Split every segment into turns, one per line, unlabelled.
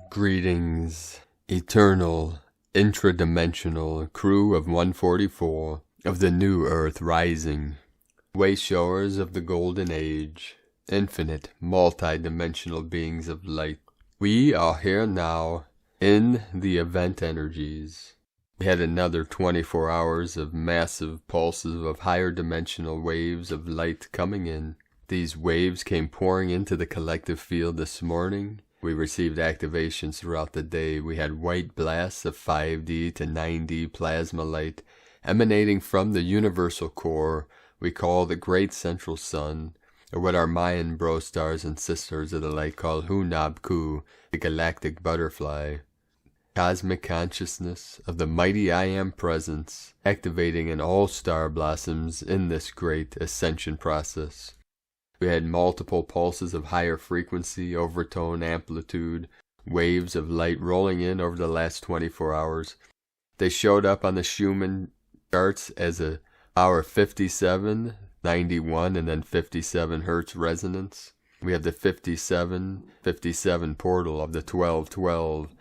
Greetings, eternal, intradimensional crew of 144 of the new Earth rising, Wayshowers of the Golden Age, infinite, multi-dimensional beings of light. We are here now in the event energies. We had another 24 hours of massive pulses of higher dimensional waves of light coming in. These waves came pouring into the collective field this morning. We received activations throughout the day. We had white blasts of 5D to 9D plasma light emanating from the universal core we call the Great Central Sun, or what our Mayan bro stars and sisters of the light call Hunab-Ku, the Galactic Butterfly. Cosmic consciousness of the mighty I Am presence, activating in all star blossoms in this great ascension process. We had multiple pulses of higher frequency, overtone, amplitude, waves of light rolling in over the last 24 hours. They showed up on the Schumann charts as a hour 57, 91, and then 57 hertz resonance. We have the 57 portal of the 1212.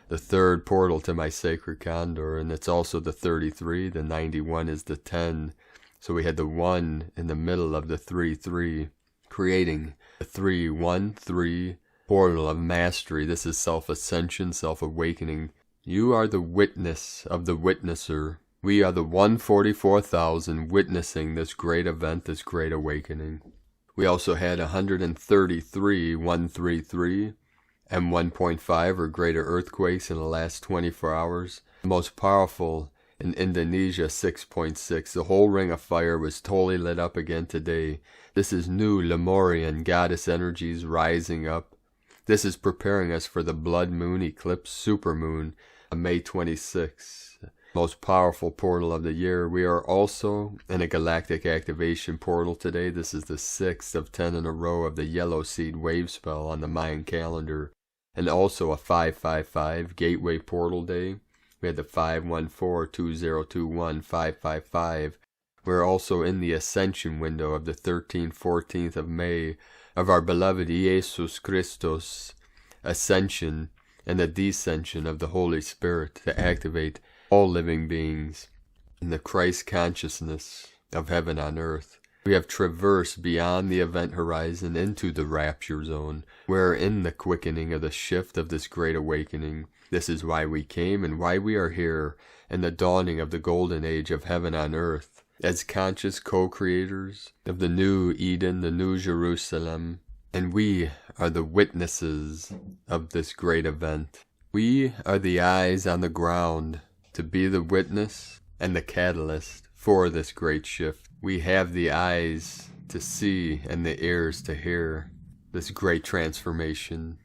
The third portal to my sacred Condor, and it's also the 33, the 91 is the 10. So we had the 1 in the middle of the 3-3, creating the 3-1-3 portal of mastery. This is self-ascension, self-awakening. You are the witness of the witnesser. We are the 144,000 witnessing this great event, this great awakening. We also had 133 133 and 1.5 or greater earthquakes in the last 24 hours. The most powerful in Indonesia, 6.6. The whole ring of fire was totally lit up again today. This is new Lemurian goddess energies rising up. This is preparing us for the blood moon eclipse supermoon on May 26th. Most powerful portal of the year. We are also in a galactic activation portal today. This is the 6th of 10 in a row of the yellow seed wave spell on the Mayan calendar. And also a 555 gateway portal day. We had the 514-2021-555. We're also in the ascension window of the 13th, 14th of May of our beloved Jesus Christos ascension and the descension of the Holy Spirit to activate all living beings in the Christ consciousness of heaven on earth. We have traversed beyond the event horizon into the rapture zone. We're in the quickening of the shift of this great awakening. This is why we came and why we are here in the dawning of the golden age of heaven on earth, as conscious co-creators of the new Eden, the new Jerusalem. And we are the witnesses of this great event. We are the eyes on the ground to be the witness and the catalyst for this great shift. We have the eyes to see and the ears to hear this great transformation.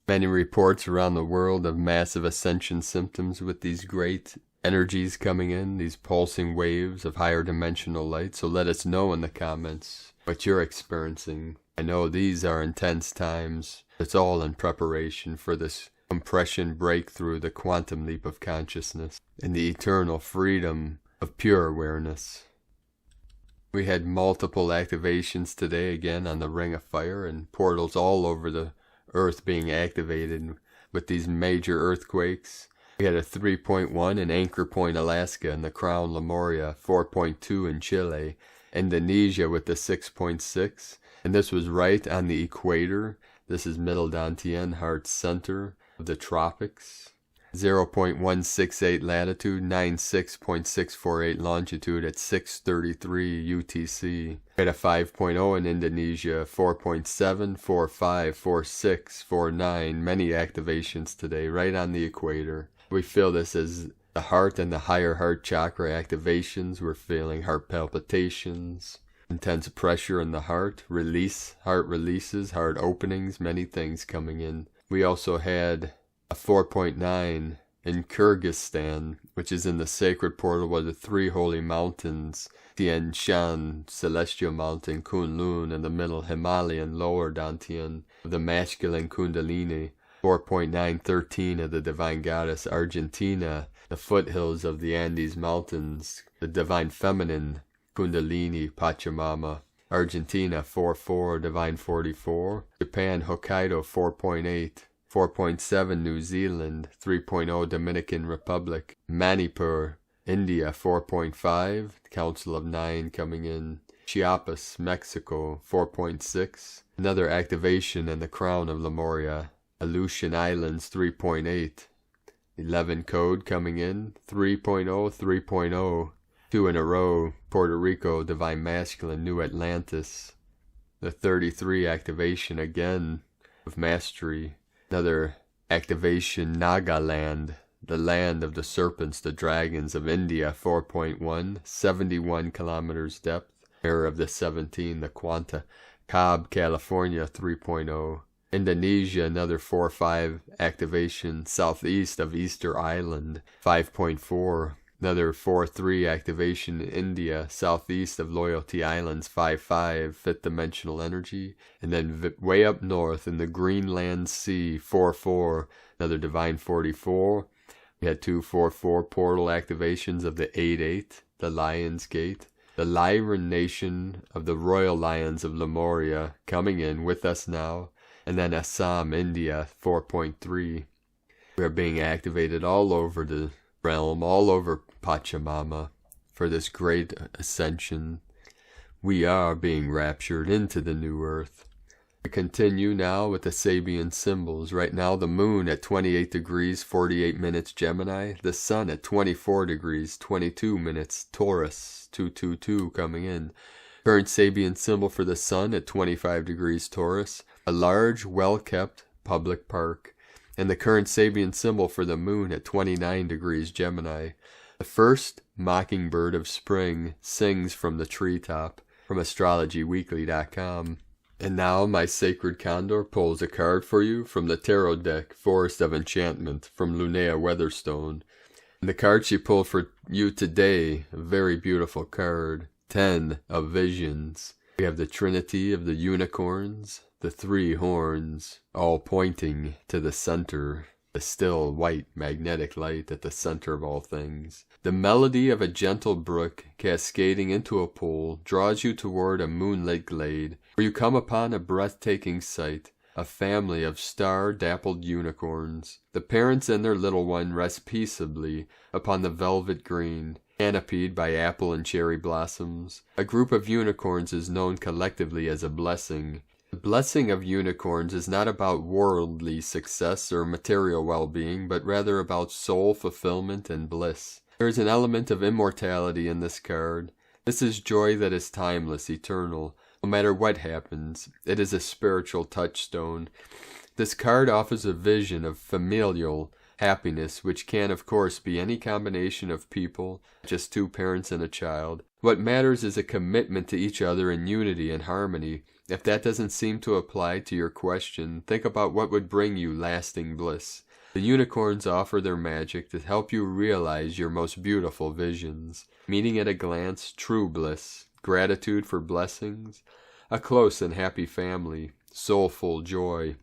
Many reports around the world of massive ascension symptoms with these great energies coming in, these pulsing waves of higher dimensional light. So let us know in the comments what you're experiencing. I know these are intense times. It's all in preparation for this compression breakthrough, the quantum leap of consciousness, and the eternal freedom of pure awareness. We had multiple activations today again on the Ring of Fire and portals all over the earth being activated with these major earthquakes. We had a 3.1 in Anchor Point, Alaska, and the Crown Lemuria, 4.2 in Chile, Indonesia with the 6.6, and this was right on the equator. This is Middle Dantian, heart center of the tropics. 0.168 latitude, 96.648 longitude at 6:33 UTC. We had a 5.0 in Indonesia, 4.7, 4.5, 4.6, 4.9. Many activations today, right on the equator. We feel this as the heart and the higher heart chakra activations. We're feeling heart palpitations, intense pressure in the heart, heart releases, heart openings, many things coming in. We also had a 4.9 in Kyrgyzstan, which is in the sacred portal of the three holy mountains, Tian Shan, Celestial Mountain, Kunlun, and the middle Himalayan lower Dantian of the masculine Kundalini, 4.913 of the divine goddess Argentina, the foothills of the Andes Mountains, the divine feminine Kundalini Pachamama, Argentina 4.4, divine 44, Japan Hokkaido 4.8, 4.7 New Zealand, 3.0 Dominican Republic, Manipur, India 4.5, Council of 9 coming in, Chiapas, Mexico 4.6, another activation in the crown of Lemuria, Aleutian Islands 3.8, 11 code coming in, 3.0, 3.0, 2 in a row, Puerto Rico, Divine Masculine, New Atlantis, the 33 activation again of Mastery, another activation Nagaland, the land of the serpents, the dragons of India, 4.1, 71 kilometers depth, Mirror of the 17, the Quanta, Cobb, California, 3.0, Indonesia, another 4.5 activation, southeast of Easter Island, 5.4, another 4.3 activation, India, southeast of Loyalty Islands, 5.5, fifth dimensional energy, and then way up north in the Greenland Sea, 4.4, another divine 44. We had 2.4.4 portal activations of the 8.8, the Lion's Gate, the Lyran Nation of the Royal Lions of Lemuria coming in with us now, and then Assam, India, 4.3. We are being activated all over the realm, all over Pachamama for this great ascension. We are being raptured into the new earth. We continue now with the Sabian symbols. Right now the moon at 28 degrees 48 minutes Gemini, the sun at 24 degrees 22 minutes Taurus, 222 coming in. Current Sabian symbol for the sun at 25 degrees Taurus, a large well-kept public park. And the current Sabian symbol for the moon at 29 degrees Gemini. The first mockingbird of spring sings from the treetop, from astrologyweekly.com. And now my sacred Condor pulls a card for you from the tarot deck, Forest of Enchantment, from Linnea Weatherstone. And the card she pulled for you today, a very beautiful card, 10 of Visions. We have the Trinity of the Unicorns, the 3 horns, all pointing to the center, the still white magnetic light at the center of all things. The melody of a gentle brook cascading into a pool draws you toward a moonlit glade, where you come upon a breathtaking sight, a family of star-dappled unicorns. The parents and their little one rest peaceably upon the velvet green, canopied by apple and cherry blossoms. A group of unicorns is known collectively as a blessing. The blessing of unicorns is not about worldly success or material well-being, but rather about soul fulfillment and bliss. There is an element of immortality in this card. This is joy that is timeless, eternal. No matter what happens, it is a spiritual touchstone. This card offers a vision of familial happiness, which can, of course, be any combination of people, just 2 parents and a child. What matters is a commitment to each other in unity and harmony. If that doesn't seem to apply to your question, think about what would bring you lasting bliss. The unicorns offer their magic to help you realize your most beautiful visions. Meaning at a glance, true bliss, gratitude for blessings, a close and happy family, soulful joy.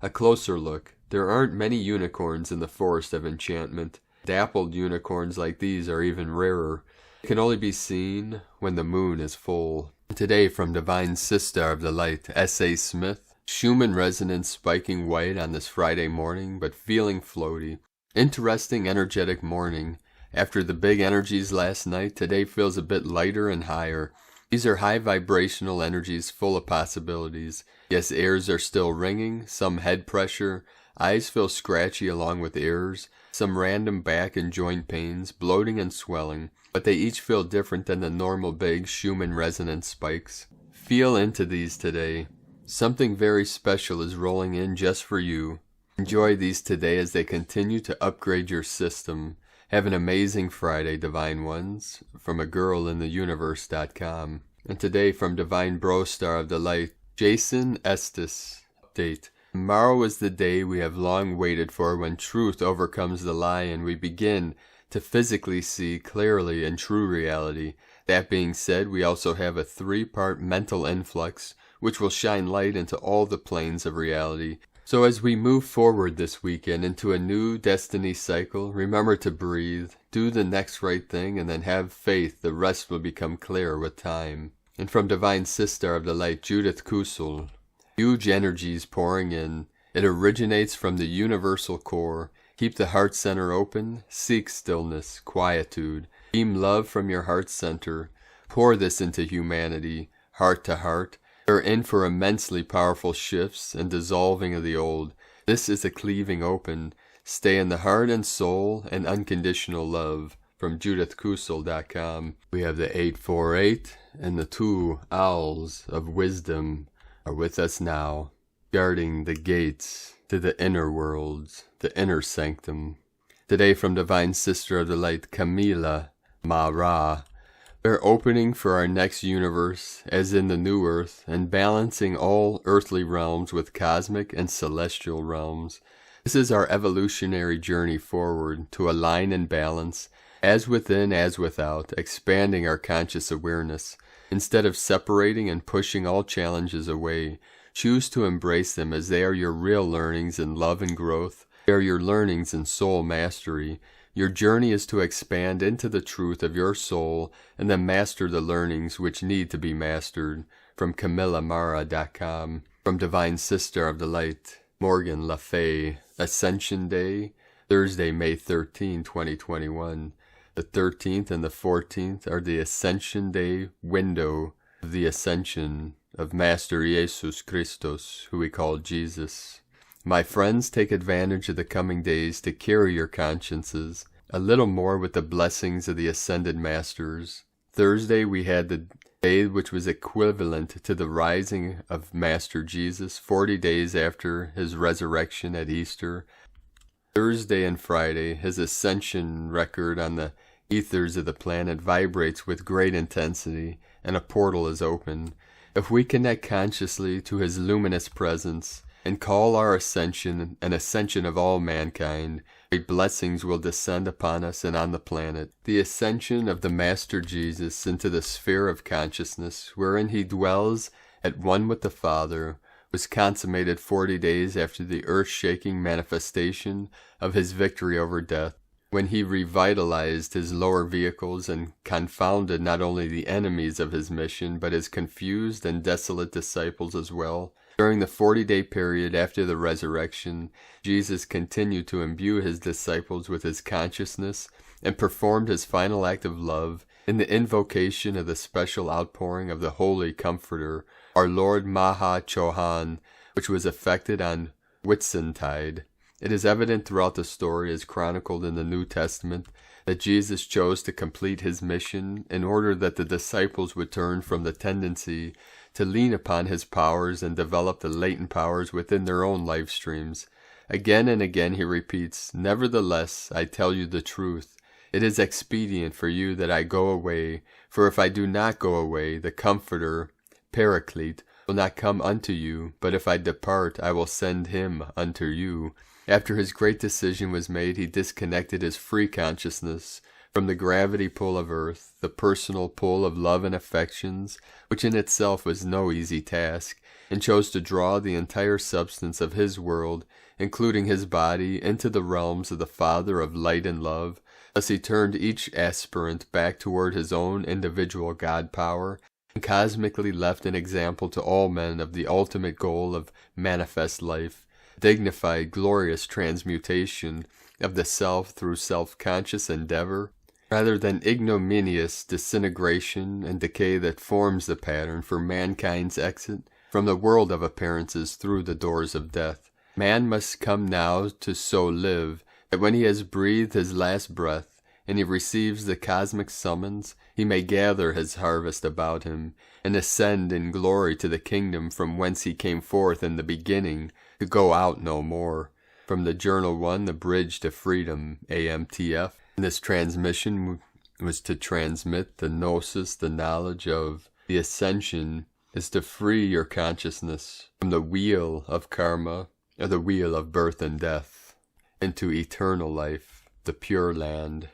A closer look. There aren't many unicorns in the Forest of Enchantment. Dappled unicorns like these are even rarer. They can only be seen when the moon is full. Today from Divine Sister of the Light, S.A. Smith. Schumann resonance spiking white on this Friday morning, but feeling floaty. Interesting, energetic morning. After the big energies last night, today feels a bit lighter and higher. These are high vibrational energies full of possibilities. Yes, ears are still ringing, some head pressure, eyes feel scratchy along with ears, some random back and joint pains, bloating and swelling, but they each feel different than the normal big Schumann resonance spikes. Feel into these today. Something very special is rolling in just for you. Enjoy these today as they continue to upgrade your system. Have an amazing Friday, Divine Ones, from agirlintheuniverse.com. And today from Divine Bro Star of the Light, Jason Estes. Update. Tomorrow is the day we have long waited for, when truth overcomes the lie and we begin to physically see clearly in true reality. That being said, we also have a 3-part mental influx which will shine light into all the planes of reality. So as we move forward this weekend into a new destiny cycle, remember to breathe, do the next right thing, and then have faith the rest will become clear with time. And from Divine Sister of the Light, Judith Kusel, huge energies pouring in. It originates from the universal core. Keep the heart center open, seek stillness, quietude. Beam love from your heart center. Pour this into humanity, heart to heart. They're in for immensely powerful shifts and dissolving of the old. This is a cleaving open. Stay in the heart and soul and unconditional love. From JudithKusel.com. We have the 848 and the 2 owls of wisdom are with us now, guarding the gates to the inner worlds, the inner sanctum. Today from Divine Sister of the Light, Camila Mara. We're opening for our next universe, as in the new earth, and balancing all earthly realms with cosmic and celestial realms. This is our evolutionary journey forward to align and balance, as within as without, expanding our conscious awareness. Instead of separating and pushing all challenges away, choose to embrace them as they are your real learnings in love and growth. They are your learnings in soul mastery. Your journey is to expand into the truth of your soul and then master the learnings which need to be mastered. From CamillaMara.com. From Divine Sister of the Light, Morgan Le Fay. Ascension Day, Thursday, May 13, 2021. The 13th and the 14th are the Ascension Day window of the Ascension of Master Jesus Christus, who we call Jesus. My friends, take advantage of the coming days to carry your consciences a little more with the blessings of the Ascended Masters. Thursday we had the day which was equivalent to the rising of Master Jesus, 40 days after his resurrection at Easter. Thursday and Friday, his ascension record on the ethers of the planet vibrates with great intensity, and a portal is open. If we connect consciously to his luminous presence, and call our ascension an ascension of all mankind, great blessings will descend upon us and on the planet. The ascension of the Master Jesus into the sphere of consciousness, wherein he dwells at one with the Father, was consummated 40 days after the earth-shaking manifestation of his victory over death, when he revitalized his lower vehicles and confounded not only the enemies of his mission, but his confused and desolate disciples as well. During the 40-day period after the resurrection, Jesus continued to imbue his disciples with his consciousness and performed his final act of love in the invocation of the special outpouring of the Holy Comforter, our Lord Maha Chohan, which was effected on Whitsuntide. It is evident throughout the story, as chronicled in the New Testament, that Jesus chose to complete his mission in order that the disciples would turn from the tendency to lean upon his powers and develop the latent powers within their own life streams. Again and again he repeats, "Nevertheless, I tell you the truth. It is expedient for you that I go away, for if I do not go away, the Comforter, Paraclete, will not come unto you, but if I depart, I will send him unto you." After his great decision was made, he disconnected his free consciousness from the gravity pull of earth, the personal pull of love and affections, which in itself was no easy task, and chose to draw the entire substance of his world, including his body, into the realms of the Father of light and love. Thus he turned each aspirant back toward his own individual God power, and cosmically left an example to all men of the ultimate goal of manifest life, dignified, glorious transmutation of the self through self-conscious endeavor, rather than ignominious disintegration and decay that forms the pattern for mankind's exit from the world of appearances through the doors of death. Man must come now to so live that when he has breathed his last breath and he receives the cosmic summons, he may gather his harvest about him and ascend in glory to the kingdom from whence he came forth in the beginning, to go out no more. From the Journal 1, The Bridge to Freedom, AMTF. This transmission was to transmit the gnosis, the knowledge of the ascension, is to free your consciousness from the wheel of karma, of the wheel of birth and death, into eternal life, the Pure Land.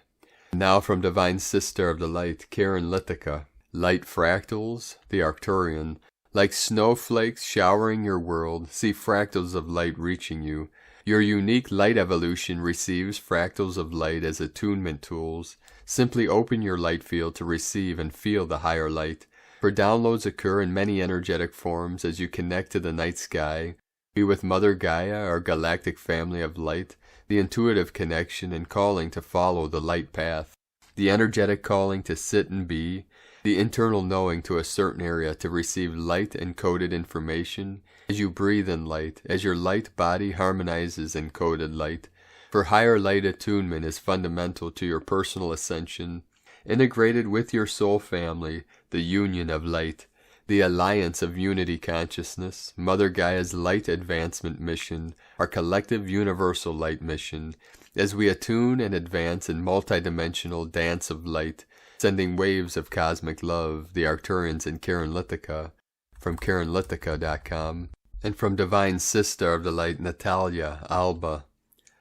Now from Divine Sister of the Light, Karen Lithica, light fractals, the Arcturian, like snowflakes showering your world, see fractals of light reaching you. Your unique light evolution receives fractals of light as attunement tools. Simply open your light field to receive and feel the higher light. For downloads occur in many energetic forms as you connect to the night sky. Be with Mother Gaia, our galactic family of light, the intuitive connection and calling to follow the light path. The energetic calling to sit and be. The internal knowing to a certain area to receive light-encoded information as you breathe in light, as your light body harmonizes encoded light. For higher light attunement is fundamental to your personal ascension, integrated with your soul family, the union of light, the alliance of unity consciousness, Mother Gaia's light advancement mission, our collective universal light mission, as we attune and advance in multidimensional dance of light, sending waves of cosmic love, the Arcturians and Karen Lithica, from KarenLithica.com, and from Divine Sister of the Light, Natalia Alba.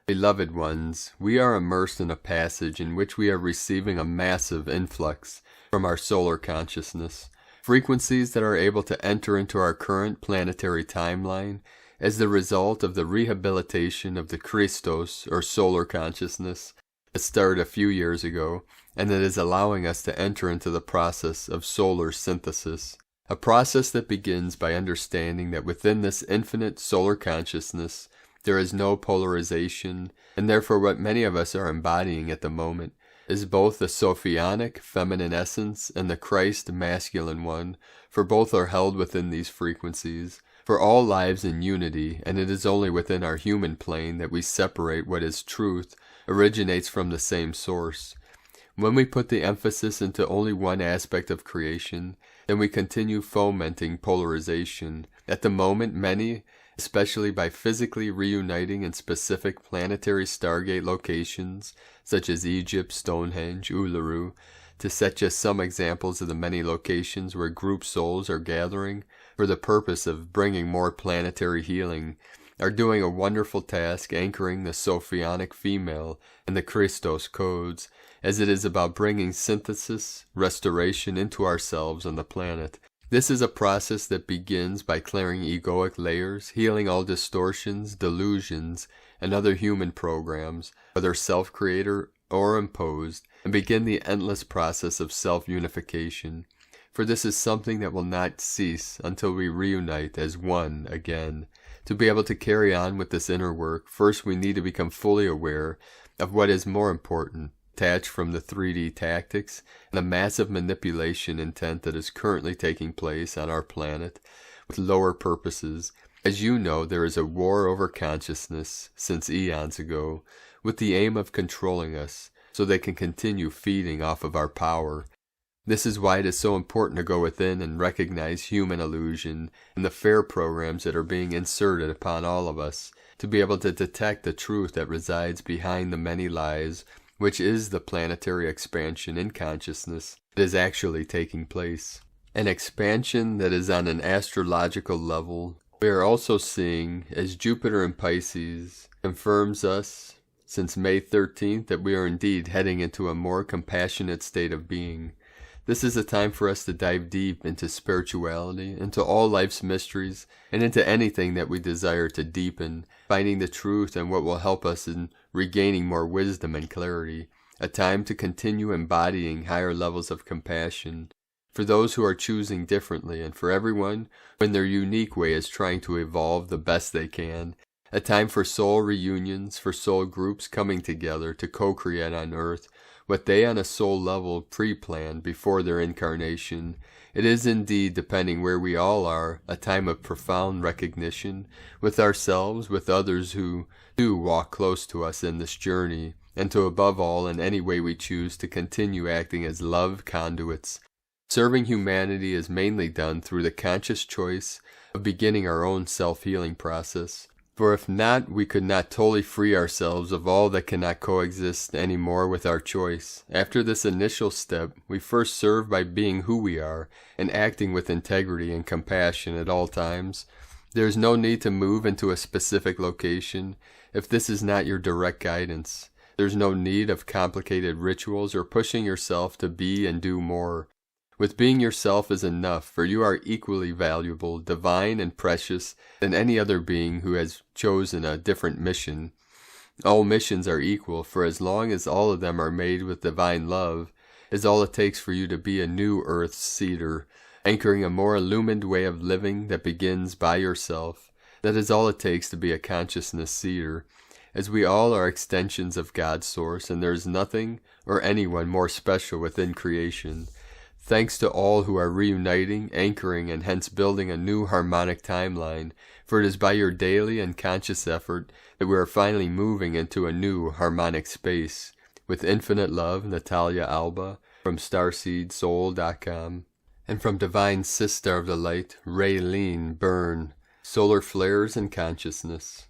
Beloved ones, we are immersed in a passage in which we are receiving a massive influx from our solar consciousness, frequencies that are able to enter into our current planetary timeline as the result of the rehabilitation of the Christos, or solar consciousness, that started a few years ago, and that is allowing us to enter into the process of solar synthesis, a process that begins by understanding that within this infinite solar consciousness there is no polarization, and therefore what many of us are embodying at the moment is both the Sophionic feminine essence and the Christ masculine one, for both are held within these frequencies, for all lives in unity, and it is only within our human plane that we separate what is truth, originates from the same source. When we put the emphasis into only one aspect of creation, then we continue fomenting polarization. At the moment, many, especially by physically reuniting in specific planetary stargate locations, such as Egypt, Stonehenge, Uluru, to set just some examples of the many locations where group souls are gathering for the purpose of bringing more planetary healing, are doing a wonderful task anchoring the Sophionic female in the Christos codes, as it is about bringing synthesis, restoration into ourselves and the planet. This is a process that begins by clearing egoic layers, healing all distortions, delusions, and other human programs, whether self-created or imposed, and begin the endless process of self-unification. For this is something that will not cease until we reunite as one again. To be able to carry on with this inner work, first we need to become fully aware of what is more important, detached from the 3D tactics and the massive manipulation intent that is currently taking place on our planet with lower purposes. As you know, there is a war over consciousness since eons ago, with the aim of controlling us so they can continue feeding off of our power. This is why it is so important to go within and recognize human illusion and the fair programs that are being inserted upon all of us, to be able to detect the truth that resides behind the many lies, which is the planetary expansion in consciousness that is actually taking place. An expansion that is on an astrological level. We are also seeing, as Jupiter in Pisces confirms us since May 13th, that we are indeed heading into a more compassionate state of being. This is a time for us to dive deep into spirituality, into all life's mysteries, and into anything that we desire to deepen, finding the truth and what will help us in regaining more wisdom and clarity. A time to continue embodying higher levels of compassion for those who are choosing differently, and for everyone who in their unique way is trying to evolve the best they can. A time for soul reunions, for soul groups coming together to co-create on Earth what they on a soul level pre-planned before their incarnation. It is indeed, depending where we all are, a time of profound recognition with ourselves, with others who do walk close to us in this journey, and to above all in any way we choose to continue acting as love conduits. Serving humanity is mainly done through the conscious choice of beginning our own self-healing process. For if not, we could not totally free ourselves of all that cannot coexist any more with our choice. After this initial step, we first serve by being who we are and acting with integrity and compassion at all times. There is no need to move into a specific location if this is not your direct guidance. There's no need of complicated rituals or pushing yourself to be and do more. With being yourself is enough, for you are equally valuable, divine, and precious than any other being who has chosen a different mission. All missions are equal, for as long as all of them are made with divine love, is all it takes for you to be a new earth seeder, anchoring a more illumined way of living that begins by yourself. That is all it takes to be a consciousness seeder, as we all are extensions of God's source, and there is nothing or anyone more special within creation. Thanks to all who are reuniting, anchoring, and hence building a new harmonic timeline, for it is by your daily and conscious effort that we are finally moving into a new harmonic space. With infinite love, Natalia Alba, from StarseedSoul.com. And from Divine Sister of the Light, Raylene Byrne, Solar Flares and Consciousness.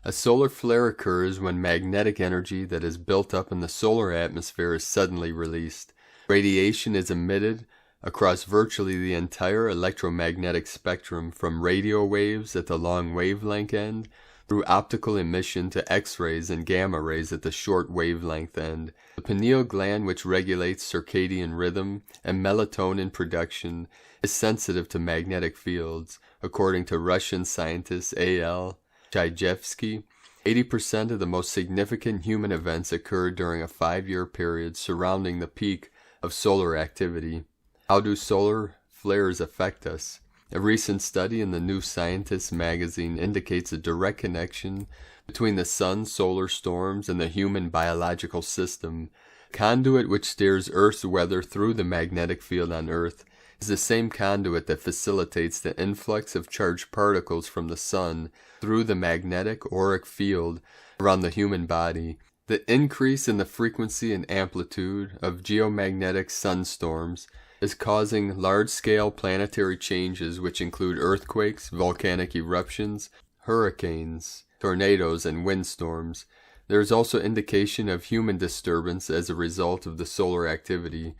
A solar flare occurs when magnetic energy that is built up in the solar atmosphere is suddenly released. Radiation is emitted across virtually the entire electromagnetic spectrum, from radio waves at the long wavelength end through optical emission to X-rays and gamma rays at the short wavelength end. The pineal gland, which regulates circadian rhythm and melatonin production, is sensitive to magnetic fields. According to Russian scientist A.L. Chayevsky, 80% of the most significant human events occurred during a 5-year period surrounding the peak of solar activity. How do solar flares affect us? A recent study in the New Scientist magazine indicates a direct connection between the sun's solar storms and the human biological system. The conduit which steers Earth's weather through the magnetic field on Earth is the same conduit that facilitates the influx of charged particles from the sun through the magnetic auric field around the human body. The increase in the frequency and amplitude of geomagnetic sunstorms is causing large-scale planetary changes which include earthquakes, volcanic eruptions, hurricanes, tornadoes, and windstorms. There is also indication of human disturbance as a result of the solar activity.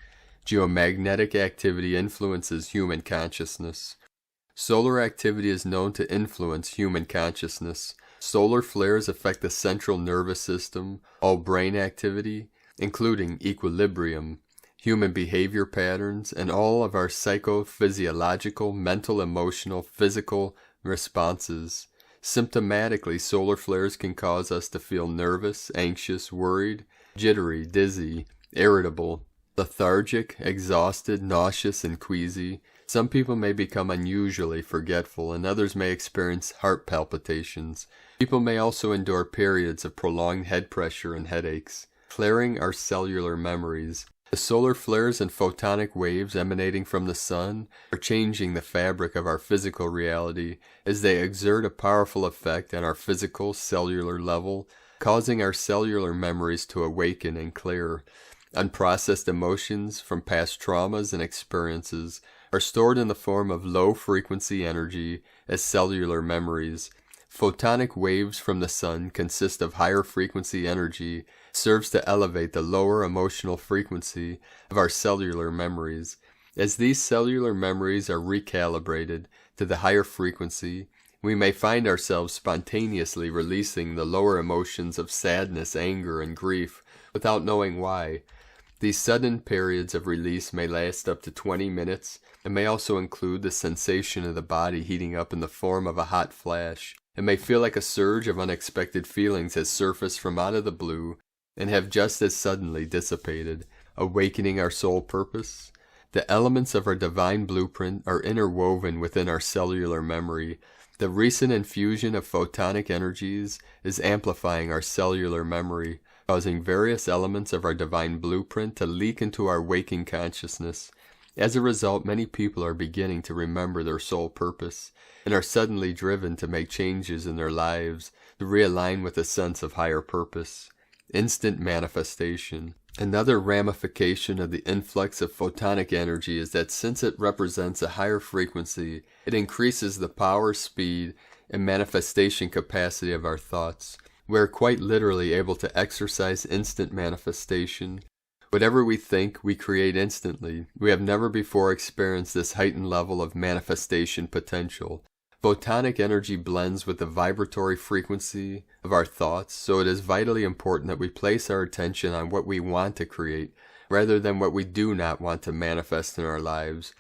Geomagnetic activity influences human consciousness. Solar activity is known to influence human consciousness. Solar flares affect the central nervous system, all brain activity, including equilibrium, human behavior patterns, and all of our psychophysiological, mental, emotional, physical responses. Symptomatically, solar flares can cause us to feel nervous, anxious, worried, jittery, dizzy, irritable, lethargic, exhausted, nauseous, and queasy. Some people may become unusually forgetful, and others may experience heart palpitations. People may also endure periods of prolonged head pressure and headaches. Flaring our cellular memories. The solar flares and photonic waves emanating from the sun are changing the fabric of our physical reality as they exert a powerful effect on our physical cellular level, causing our cellular memories to awaken and clear. Unprocessed emotions from past traumas and experiences are stored in the form of low-frequency energy as cellular memories. Photonic waves from the sun consist of higher frequency energy, serves to elevate the lower emotional frequency of our cellular memories. As these cellular memories are recalibrated to the higher frequency, we may find ourselves spontaneously releasing the lower emotions of sadness, anger, and grief without knowing why. These sudden periods of release may last up to 20 minutes and may also include the sensation of the body heating up in the form of a hot flash. It may feel like a surge of unexpected feelings has surfaced from out of the blue and have just as suddenly dissipated, awakening our soul purpose. The elements of our divine blueprint are interwoven within our cellular memory. The recent infusion of photonic energies is amplifying our cellular memory, causing various elements of our divine blueprint to leak into our waking consciousness. As a result, many people are beginning to remember their soul purpose and are suddenly driven to make changes in their lives to realign with a sense of higher purpose. Instant manifestation. Another ramification of the influx of photonic energy is that since it represents a higher frequency, it increases the power, speed, and manifestation capacity of our thoughts. We are quite literally able to exercise instant manifestation. Whatever we think, we create instantly. We have never before experienced this heightened level of manifestation potential. Photonic energy blends with the vibratory frequency of our thoughts, so it is vitally important that we place our attention on what we want to create, rather than what we do not want to manifest in our lives.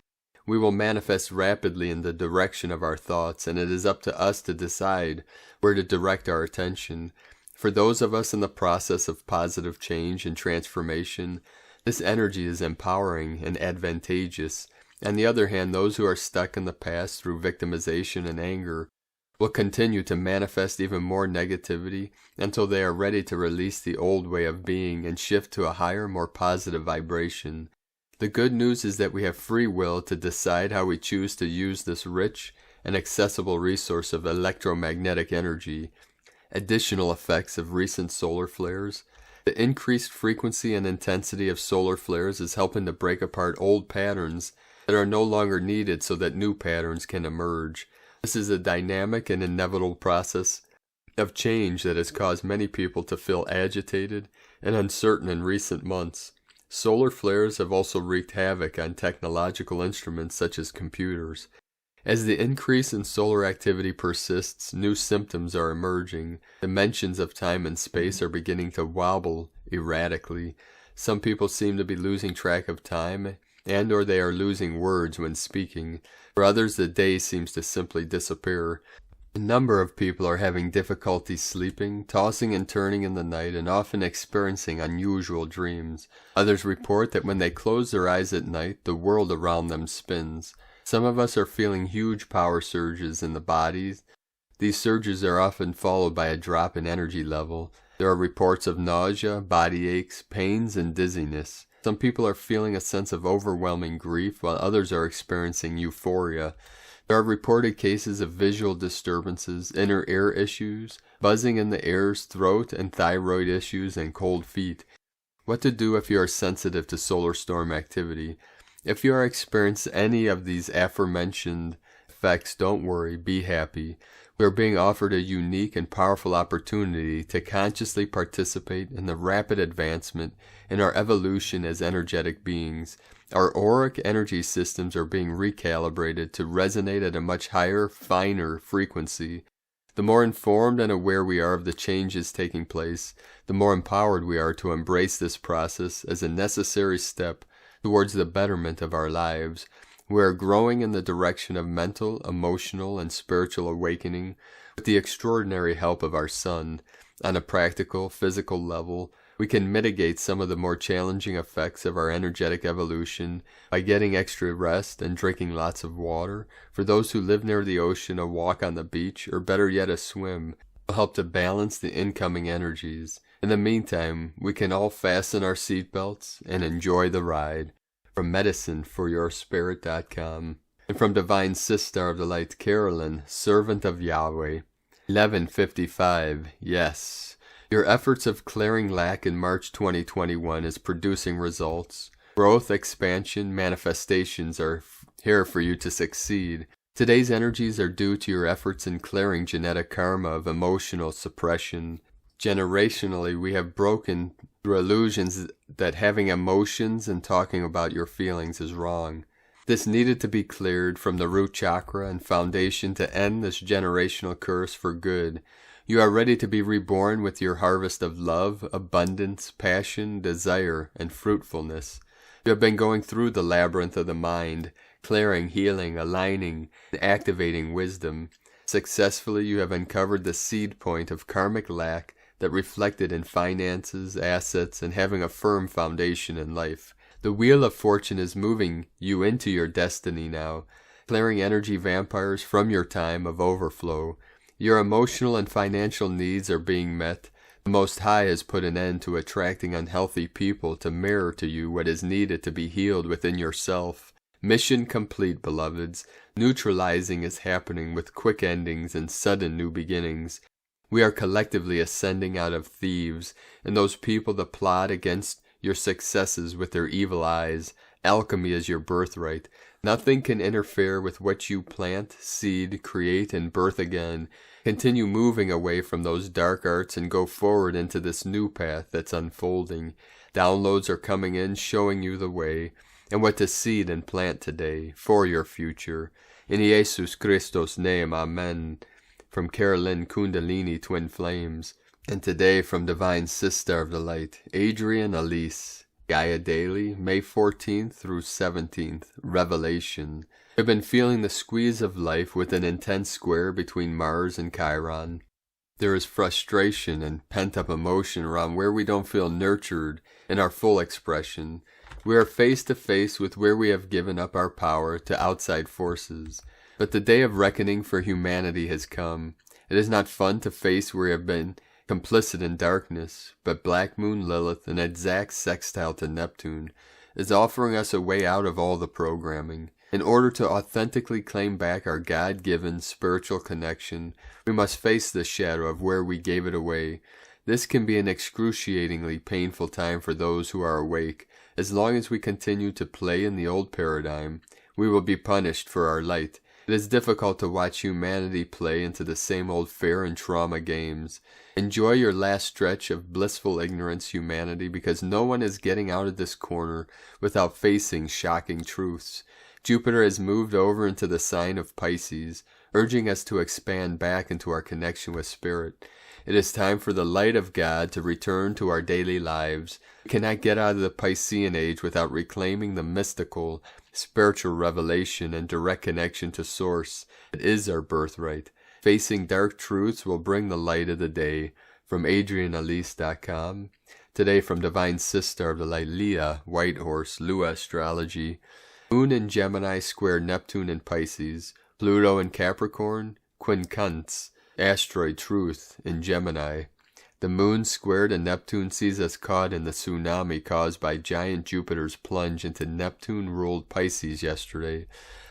We will manifest rapidly in the direction of our thoughts, and it is up to us to decide where to direct our attention. For those of us in the process of positive change and transformation, this energy is empowering and advantageous. On the other hand, those who are stuck in the past through victimization and anger will continue to manifest even more negativity until they are ready to release the old way of being and shift to a higher, more positive vibration. The good news is that we have free will to decide how we choose to use this rich and accessible resource of electromagnetic energy. Additional effects of recent solar flares. The increased frequency and intensity of solar flares is helping to break apart old patterns that are no longer needed so that new patterns can emerge. This is a dynamic and inevitable process of change that has caused many people to feel agitated and uncertain in recent months. Solar flares have also wreaked havoc on technological instruments such as computers. As the increase in solar activity persists, new symptoms are emerging. Dimensions of time and space are beginning to wobble erratically. Some people seem to be losing track of time, and/or they are losing words when speaking. For others, the day seems to simply disappear. A number of people are having difficulty sleeping, tossing and turning in the night, and often experiencing unusual dreams. Others report that when they close their eyes at night, the world around them spins. Some of us are feeling huge power surges in the bodies. These surges are often followed by a drop in energy level. There are reports of nausea, body aches, pains, and dizziness. Some people are feeling a sense of overwhelming grief, while others are experiencing euphoria. There are reported cases of visual disturbances, inner ear issues, buzzing in the ears, throat and thyroid issues, and cold feet. What to do if you are sensitive to solar storm activity? If you are experiencing any of these aforementioned effects, don't worry, be happy. We are being offered a unique and powerful opportunity to consciously participate in the rapid advancement in our evolution as energetic beings. Our auric energy systems are being recalibrated to resonate at a much higher, finer frequency. The more informed and aware we are of the changes taking place, the more empowered we are to embrace this process as a necessary step towards the betterment of our lives. We are growing in the direction of mental, emotional, and spiritual awakening with the extraordinary help of our sun. On a practical, physical level, we can mitigate some of the more challenging effects of our energetic evolution by getting extra rest and drinking lots of water. For those who live near the ocean, a walk on the beach, or better yet a swim, will help to balance the incoming energies. In the meantime, we can all fasten our seatbelts and enjoy the ride. From medicineforyourspirit.com. And from Divine Sister of the Light, Carolyn, Servant of Yahweh. 11:55. Yes. Your efforts of clearing lack in March 2021 is producing results. Growth, expansion, manifestations are here for you to succeed. Today's energies are due to your efforts in clearing genetic karma of emotional suppression. Generationally, we have broken through illusions that having emotions and talking about your feelings is wrong. This needed to be cleared from the root chakra and foundation to end this generational curse for good. You are ready to be reborn with your harvest of love, abundance, passion, desire, and fruitfulness. You have been going through the labyrinth of the mind, clearing, healing, aligning, and activating wisdom. Successfully, you have uncovered the seed point of karmic lack that reflected in finances, assets, and having a firm foundation in life. The wheel of fortune is moving you into your destiny now, clearing energy vampires from your time of overflow. Your emotional and financial needs are being met. The Most High has put an end to attracting unhealthy people to mirror to you what is needed to be healed within yourself. Mission complete, beloveds. Neutralizing is happening with quick endings and sudden new beginnings. We are collectively ascending out of thieves and those people that plot against your successes with their evil eyes. Alchemy is your birthright. Nothing can interfere with what you plant, seed, create, and birth again. Continue moving away from those dark arts and go forward into this new path that's unfolding. Downloads are coming in, showing you the way and what to seed and plant today for your future. In Jesus Christos' name, Amen. From Carolyn Kundalini Twin Flames. And today from Divine Sister of the Light, Adrian Elise. Gaia Daily, May 14th through 17th. Revelation. I've been feeling the squeeze of life with an intense square between Mars and Chiron. There is frustration and pent-up emotion around where we don't feel nurtured in our full expression. We are face to face with where we have given up our power to outside forces. But the day of reckoning for humanity has come. It is not fun to face where we have been complicit in darkness, but Black Moon Lilith, an exact sextile to Neptune, is offering us a way out of all the programming. In order to authentically claim back our God-given spiritual connection, we must face the shadow of where we gave it away. This can be an excruciatingly painful time for those who are awake. As long as we continue to play in the old paradigm, we will be punished for our light. It is difficult to watch humanity play into the same old fear and trauma games. Enjoy your last stretch of blissful ignorance, humanity, because no one is getting out of this corner without facing shocking truths. Jupiter has moved over into the sign of Pisces, urging us to expand back into our connection with Spirit. It is time for the light of God to return to our daily lives. We cannot get out of the Piscean age without reclaiming the mystical, spiritual revelation and direct connection to Source. It is our birthright. Facing dark truths will bring the light of the day. From AdrianElise.com. Today from Divine Sister of the Light, Leah Whitehorse, Lua Astrology. Moon in Gemini square Neptune in Pisces, Pluto in Capricorn, Quincunx, asteroid Truth in Gemini. The Moon square to Neptune sees us caught in the tsunami caused by giant Jupiter's plunge into Neptune-ruled Pisces yesterday.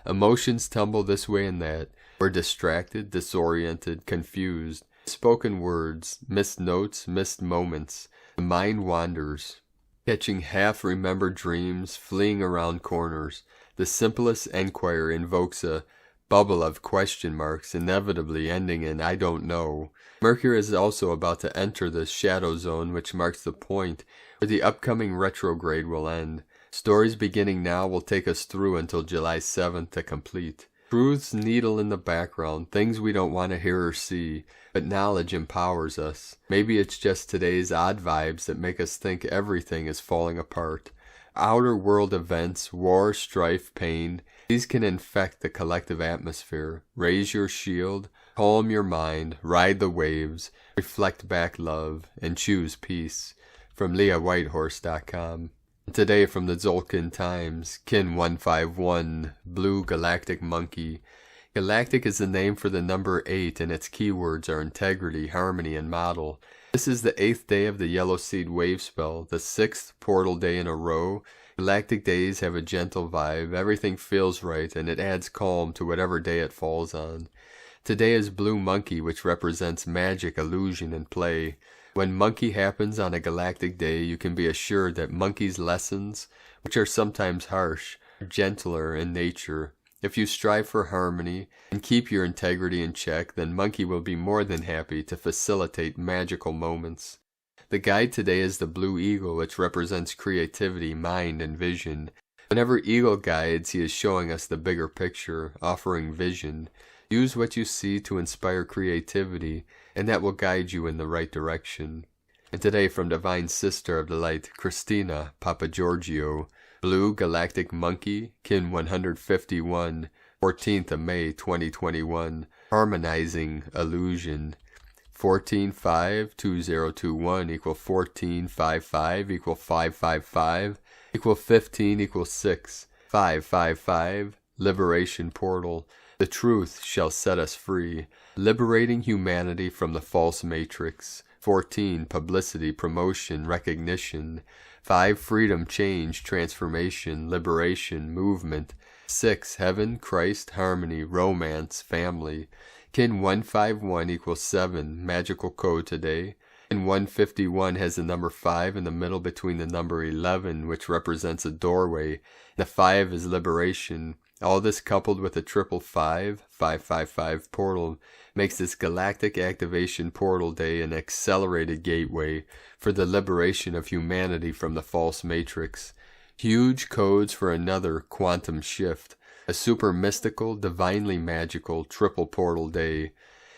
Emotions tumble this way and that. We're distracted, disoriented, confused. Spoken words, missed notes, missed moments. The mind wanders, catching half-remembered dreams, fleeing around corners. The simplest enquiry invokes a bubble of question marks, inevitably ending in I don't know. Mercury is also about to enter the shadow zone, which marks the point where the upcoming retrograde will end. Stories beginning now will take us through until July 7th to complete. Truths needle in the background, things we don't want to hear or see, but knowledge empowers us. Maybe it's just today's odd vibes that make us think everything is falling apart. Outer world events, war, strife, pain, these can infect the collective atmosphere. Raise your shield, calm your mind, ride the waves, reflect back love, and choose peace. From LeahWhitehorse.com. Today from the Zolkin Times, Kin 151, Blue Galactic Monkey. Galactic is the name for the number 8 and its keywords are integrity, harmony, and model. This is the 8th day of the Yellow Seed wave spell, the 6th portal day in a row. Galactic days have a gentle vibe, everything feels right, and it adds calm to whatever day it falls on. Today is Blue Monkey, which represents magic, illusion, and play. When Monkey happens on a galactic day, you can be assured that Monkey's lessons, which are sometimes harsh, are gentler in nature. If you strive for harmony and keep your integrity in check, then Monkey will be more than happy to facilitate magical moments. The guide today is the Blue Eagle, which represents creativity, mind, and vision. Whenever Eagle guides, he is showing us the bigger picture, offering vision. Use what you see to inspire creativity, and that will guide you in the right direction. And today from Divine Sister of the Light, Christina Papagiorgio, Blue Galactic Monkey, Kin 151, 14th of May 2021, Harmonizing Illusion. 14-5-2021 equal 14-5-5 equal 5-5-5 equal 15 equal 6. 5-5-5, Liberation Portal. The truth shall set us free, liberating humanity from the false matrix. 14, publicity, promotion, recognition. 5, freedom, change, transformation, liberation, movement. 6, heaven, Christ, harmony, romance, family. Kin 151 equals 7, magical code today. Kin 151 has the number 5 in the middle between the number 11, which represents a doorway. The 5 is liberation. All this coupled with a 555 portal makes this galactic activation portal day an accelerated gateway for the liberation of humanity from the false matrix. Huge codes for another quantum shift. A super mystical, divinely magical triple portal day.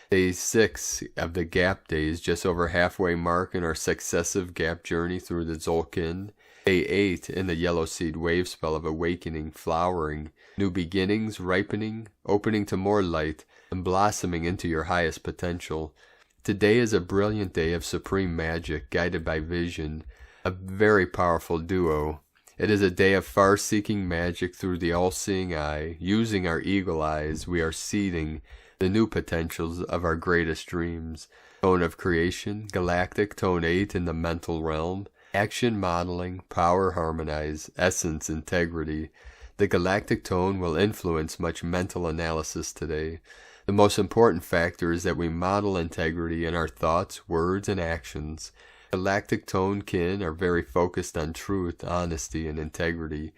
Day 6 of the gap days, just over halfway mark in our successive gap journey through the Tzolk'in. Day 8 in the yellow seed wave spell of awakening, flowering, new beginnings, ripening, opening to more light, and blossoming into your highest potential. Today is a brilliant day of supreme magic, guided by vision, a very powerful duo. It is a day of far-seeking magic through the all-seeing eye. Using our eagle eyes, we are seeding the new potentials of our greatest dreams. Tone of creation, galactic, tone 8 in the mental realm, action modeling, power harmonize, essence integrity. The galactic tone will influence much mental analysis today. The most important factor is that we model integrity in our thoughts, words, and actions. Galactic tone kin are very focused on truth, honesty, and integrity.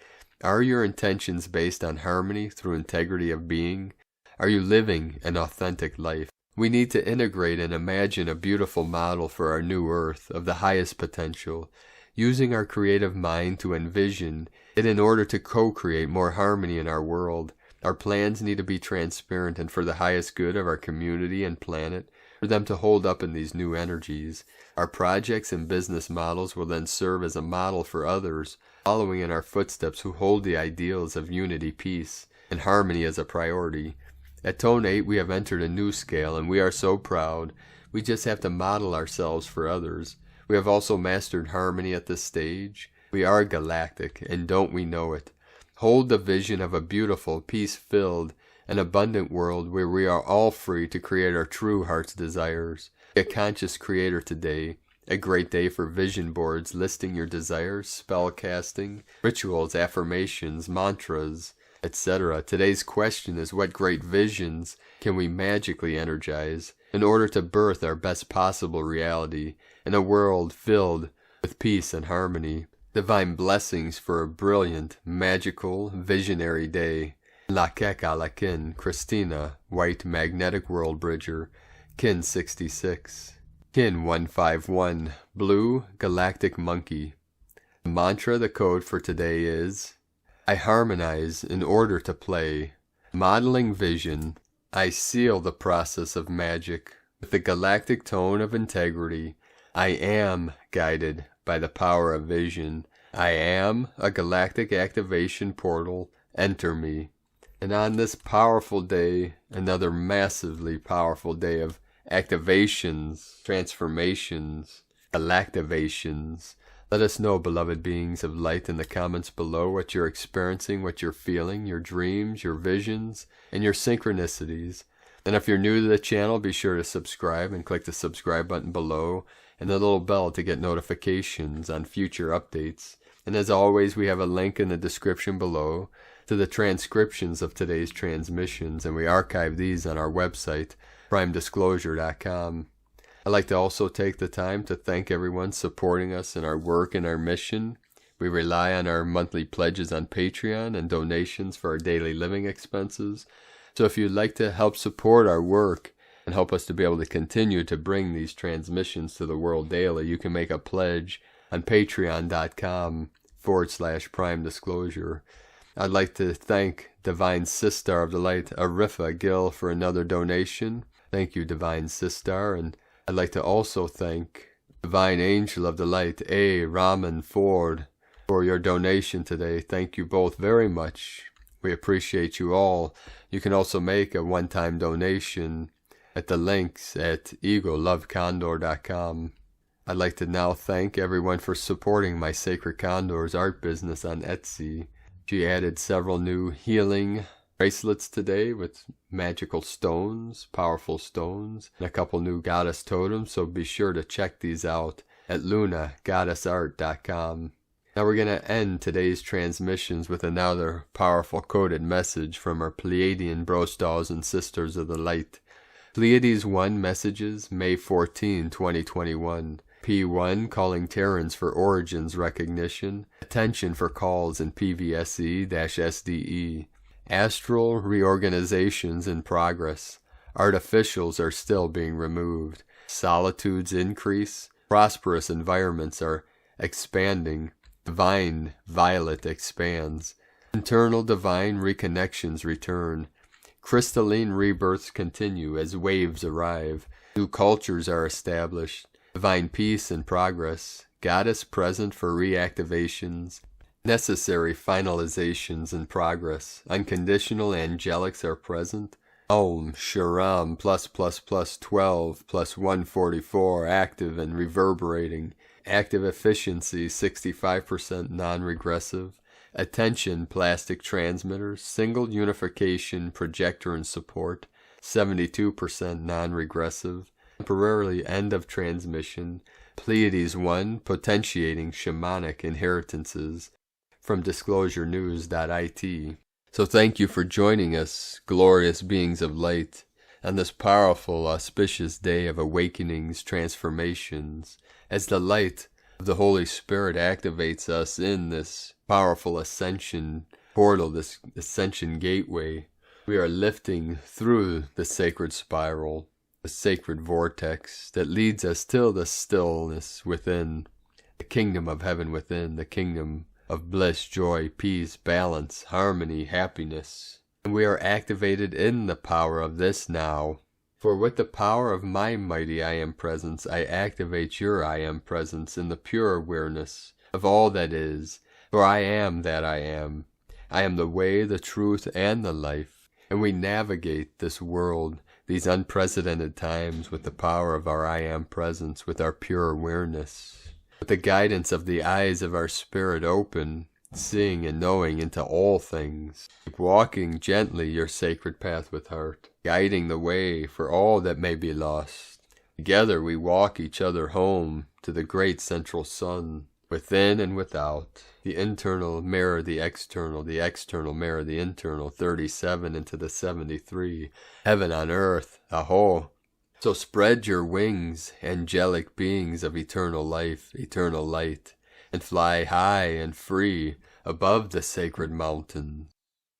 Are your intentions based on harmony through integrity of being? Are you living an authentic life? We need to integrate and imagine a beautiful model for our new earth of the highest potential, using our creative mind to envision it in order to co-create more harmony in our world. Our plans need to be transparent and for the highest good of our community and planet, for them to hold up in these new energies. Our projects and business models will then serve as a model for others, following in our footsteps who hold the ideals of unity, peace, and harmony as a priority. At Tone 8 we have entered a new scale, and we are so proud. We just have to model ourselves for others. We have also mastered harmony at this stage. We are galactic, and don't we know it? Hold the vision of a beautiful, peace-filled, and abundant world where we are all free to create our true heart's desires. A conscious creator today. A great day for vision boards listing your desires, spell casting, rituals, affirmations, mantras, etc. Today's question is, what great visions can we magically energize in order to birth our best possible reality in a world filled with peace and harmony? Divine blessings for a brilliant, magical, visionary day. Lakek Alakin, Christina, White Magnetic World Bridger, Kin 66. Kin 151, Blue Galactic Monkey. The mantra, the code for today is, I harmonize in order to play. Modeling vision, I seal the process of magic with the galactic tone of integrity. I am guided by the power of vision. I am a galactic activation portal. Enter me. And on this powerful day, another massively powerful day of activations, transformations, galactivations. Let us know, beloved beings of light, in the comments below what you're experiencing, what you're feeling, your dreams, your visions, and your synchronicities. And if you're new to the channel, be sure to subscribe and click the subscribe button below and the little bell to get notifications on future updates. And as always, we have a link in the description below to the transcriptions of today's transmissions, and we archive these on our website, primedisclosure.com. I'd like to also take the time to thank everyone supporting us in our work and our mission. We rely on our monthly pledges on Patreon and donations for our daily living expenses. So if you'd like to help support our work and help us to be able to continue to bring these transmissions to the world daily, you can make a pledge on patreon.com/primedisclosure. I'd like to thank Divine Sister of the Light, Arifa Gill, for another donation. Thank you, Divine Sister. And I'd like to also thank Divine Angel of the Light, A. Raman Ford, for your donation today. Thank you both very much. We appreciate you all. You can also make a one-time donation at the links at egolovecondor.com. I'd like to now thank everyone for supporting my Sacred Condors art business on Etsy. She added several new healing bracelets today with magical stones, powerful stones, and a couple new goddess totems, so be sure to check these out at lunagoddessart.com. Now we're going to end today's transmissions with another powerful coded message from our Pleiadian Brostals and Sisters of the Light. Pleiades 1 messages, May 14, 2021. P1 calling Terrans for origins recognition. Attention for calls in PVSE-SDE. Astral reorganizations in progress. Artificials are still being removed. Solitudes increase. Prosperous environments are expanding. Divine Violet expands. Internal divine reconnections return. Crystalline rebirths continue as waves arrive. New cultures are established. Divine peace and progress. Goddess present for reactivations. Necessary finalizations in progress. Unconditional angelics are present. Om, Sharam, +++12, plus 144, active and reverberating. Active efficiency, 65% non-regressive. Attention, plastic transmitters. Single unification, projector and support, 72% non-regressive. Temporarily end of transmission. Pleiades 1, potentiating shamanic inheritances. From disclosurenews.it. So thank you for joining us, glorious beings of light, on this powerful, auspicious day of awakenings, transformations, as the light of the Holy Spirit activates us in this powerful ascension portal, this ascension gateway. We are lifting through the sacred spiral, the sacred vortex that leads us till the stillness within, the kingdom of heaven within, the kingdom of bliss, joy, peace, balance, harmony, happiness. And we are activated in the power of this now. For with the power of my mighty I Am presence, I activate your I Am presence in the pure awareness of all that is. For I am that I am. I am the way, the truth, and the life. And we navigate this world, these unprecedented times, with the power of our I Am presence, with our pure awareness. With the guidance of the eyes of our spirit open, seeing and knowing into all things. Keep walking gently your sacred path with heart, guiding the way for all that may be lost. Together we walk each other home to the great central sun, within and without. The internal mirror the external mirror the internal, 37 into the 73. Heaven on earth, aho! So spread your wings, angelic beings of eternal life, eternal light, and fly high and free above the sacred mountains,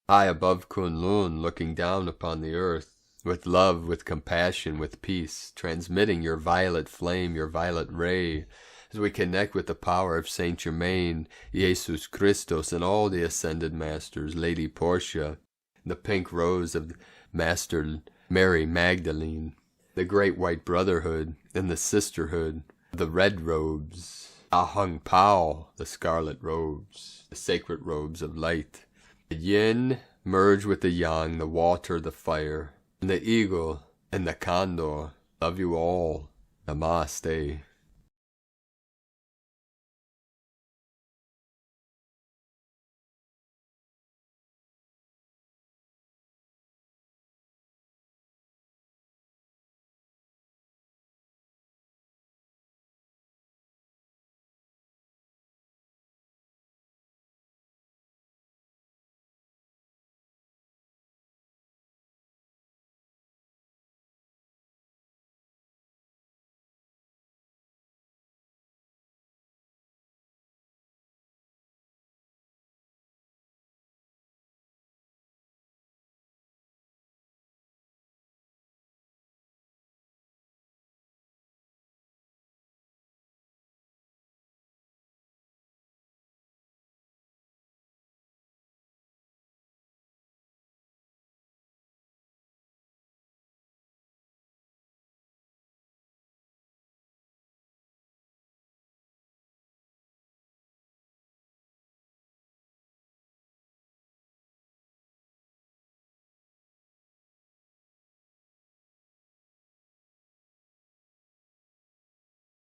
high above Kunlun, looking down upon the earth, with love, with compassion, with peace, transmitting your violet flame, your violet ray, as we connect with the power of Saint Germain, Jesus Christos, and all the ascended masters, Lady Portia, the pink rose of Master Mary Magdalene, the great white brotherhood, and the sisterhood, the red robes, Ahung Pao, the scarlet robes, the sacred robes of light. The yin merge with the yang, the water, the fire, and the eagle, and the condor. Love you all. Namaste.